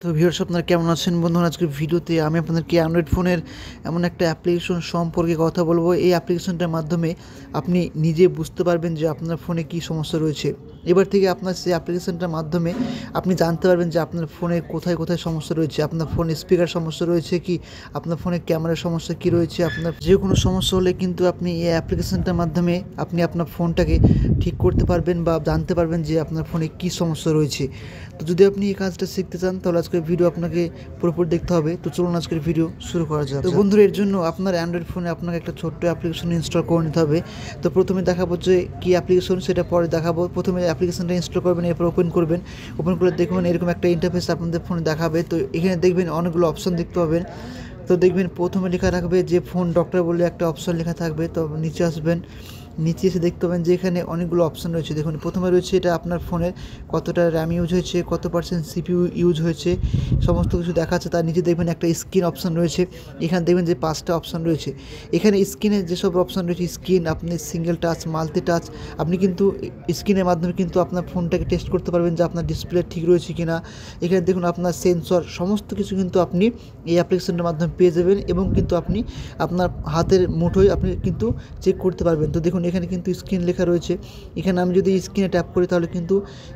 তো ভিউয়ার্স আপনারা কেমন আছেন বন্ধুরা? আজকের ভিডিওতে আমি আপনাদেরকে অ্যান্ড্রয়েড ফোনের এমন একটা অ্যাপ্লিকেশন সম্পর্কে কথা বলবো। এই অ্যাপ্লিকেশনটার মাধ্যমে আপনি নিজে বুঝতে পারবেন যে আপনার ফোনে কী সমস্যা রয়েছে। এবার থেকে আপনার সেই অ্যাপ্লিকেশনটার মাধ্যমে আপনি জানতে পারবেন যে আপনার ফোনে কোথায় কোথায় সমস্যা রয়েছে। আপনার ফোনে স্পিকার সমস্যা রয়েছে কি, আপনার ফোনে ক্যামেরার সমস্যা কী রয়েছে। আপনার যে কোনো সমস্যা হলে কিন্তু আপনি এই অ্যাপ্লিকেশনটার মাধ্যমে আপনি আপনার ফোনটাকে ঠিক করতে পারবেন বা জানতে পারবেন যে আপনার ফোনে কী সমস্যা রয়েছে। তো যদি আপনি এই কাজটা শিখতে চান তাহলে আজকের ভিডিও আপনাকে পুরোপুরি দেখতে হবে। তো চলুন আজকের ভিডিও শুরু করা যাক। তো বন্ধুরা, এর জন্য আপনার অ্যান্ড্রয়েড ফোনে আপনাকে একটা ছোট্ট অ্যাপ্লিকেশন ইনস্টল করে নিতে হবে। তো প্রথমে দেখাবো যে কী অ্যাপ্লিকেশন, সেটা পরে দেখাবো। প্রথমে অ্যাপ্লিকেশনটা ইনস্টল করবেন, এরপর ওপেন করবেন। ওপেন করে দেখবেন এরকম একটা ইন্টারফেস আপনাদের ফোনে দেখাবে। তো এখানে দেখবেন অনেকগুলো অপশন দেখতে পাবেন। তো দেখবেন প্রথমে লেখা রাখবে যে ফোন ডক্টর বলে একটা অপশন লেখা থাকবে। তো নিচে আসবেন, নিচে এসে দেখতে পাবেন যে এখানে অনেকগুলো অপশান রয়েছে। দেখুন প্রথমে রয়েছে এটা আপনার ফোনের কতটা র্যাম ইউজ হয়েছে, কত পার্সেন্ট সিপিইউ ইউজ হয়েছে, সমস্ত কিছু দেখাচ্ছে। তার নিচে দেখবেন একটা স্ক্রিন অপশান রয়েছে। এখানে দেখবেন যে 5টা অপশান রয়েছে। এখানে স্ক্রিনে যেসব অপশান রয়েছে, স্ক্রিন আপনি সিঙ্গেল টাচ, মাল্টি টাচ, আপনি কিন্তু স্ক্রিনের মাধ্যমে কিন্তু আপনার ফোনটাকে টেস্ট করতে পারবেন যে আপনার ডিসপ্লে ঠিক রয়েছে কি না। এখানে দেখুন আপনার সেন্সর, সমস্ত কিছু কিন্তু আপনি এই অ্যাপ্লিকেশনটার মাধ্যমে পেয়ে যাবেন এবং কিন্তু আপনি আপনার হাতের মুঠোয় আপনি কিন্তু চেক করতে পারবেন। তো দেখুন এখানে কিন্তু স্ক্রিন লেখা রয়েছে। এখানে আমি যদি স্ক্রিনে ট্যাপ করি তাহলে কিন্তু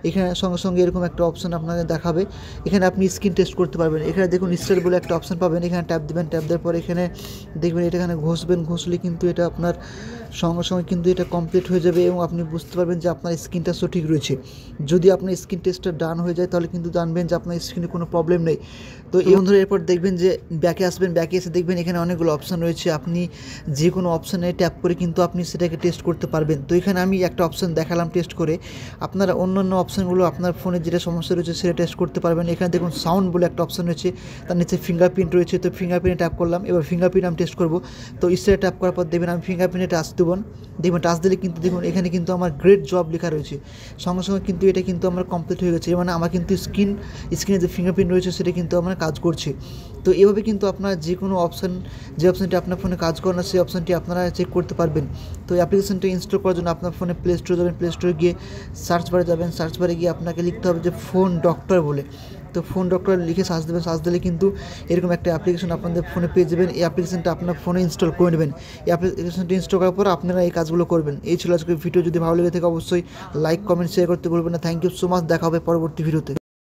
এখানে সঙ্গে সঙ্গে এরকম একটা অপশান আপনাকে দেখাবে। এখানে আপনি স্ক্রিন টেস্ট করতে পারবেন। এখানে দেখুন স্টার বলে একটা অপশান পাবেন। এখানে ট্যাপ দেবেন, ট্যাপ দেওয়ার পর এখানে দেখবেন এটা এখানে ঘষবেন। ঘষলে কিন্তু এটা আপনার সঙ্গে সঙ্গে কিন্তু এটা কমপ্লিট হয়ে যাবে এবং আপনি বুঝতে পারবেন যে আপনার স্ক্রিনটা সঠিক রয়েছে। যদি আপনার স্ক্রিন টেস্টটা ডান হয়ে যায় তাহলে কিন্তু জানবেন যে আপনার স্ক্রিনে কোনো প্রবলেম নেই। তো এই বন্ধুরা, এরপর দেখবেন যে ব্যাকে আসবেন। ব্যাকে এসে দেখবেন এখানে অনেকগুলো অপশান রয়েছে। আপনি যে কোনো অপশানে ট্যাপ করে কিন্তু আপনি সেটাকে টেস্ট করতে পারবেন। তো এখানে আমি একটা অপশান দেখালাম টেস্ট করে। আপনারা অন্যান্য অপশানগুলো আপনার ফোনে যেটা সমস্যা রয়েছে সেটা টেস্ট করতে পারবেন। এখানে দেখুন সাউন্ড বলে একটা অপশান রয়েছে, তার নিচে ফিঙ্গারপ্রিন্ট রয়েছে। তো ফিঙ্গারপ্রিন্টে ট্যাপ করলাম। এবার ফিঙ্গারপ্রিন্ট আমি টেস্ট করবো। তো স্টারে ট্যাপ করার পর দেখবেন আমি ফিঙ্গারপ্রিন্টে টাচ দেবো। দেখবেন টাচ দিলে কিন্তু দেখুন এখানে কিন্তু আমার গ্রেট জব লেখা রয়েছে। সঙ্গে সঙ্গে কিন্তু এটা কিন্তু আমার কমপ্লিট হয়ে গেছে। মানে আমার কিন্তু স্ক্রিনে যে ফিঙ্গারপ্রিন্ট রয়েছে সেটা কিন্তু আমার কাজ করছে। তো এভাবে কিন্তু আপনার যে কোনো অপশান, যে অপশানটি আপনার ফোনে কাজ করে না সেই অপশানটি আপনারা চেক করতে পারবেন। তো অ্যাপ্লিকেশনটা ইনস্টল করার জন্য আপনার ফোনে প্লে স্টোরে যাবেন। প্লে স্টোরে গিয়ে সার্চ বারে যাবেন। সার্চ বারে গিয়ে আপনাকে লিখতে হবে যে ফোন ডক্টর বলে। তো ফোন ডক্টর লিখে সার্চ দেবেন। সার্চ দিলে কিন্তু এরকম একটা অ্যাপ্লিকেশন আপনাদের ফোনে পেয়ে যাবেন। এই অ্যাপ্লিকেশনটা আপনার ফোনে ইনস্টল করে নেবেন। এই অ্যাপ্লিকেশনটি ইনস্টল করার পর আপনারা এই কাজগুলো করবেন। এই ছিল আজকের ভিডিও। যদি ভালো লেগে থাকে অবশ্যই লাইক, কমেন্ট, শেয়ার করতে ভুলবেন না। Thank you so much. দেখা হবে পরবর্তী ভিডিওতে।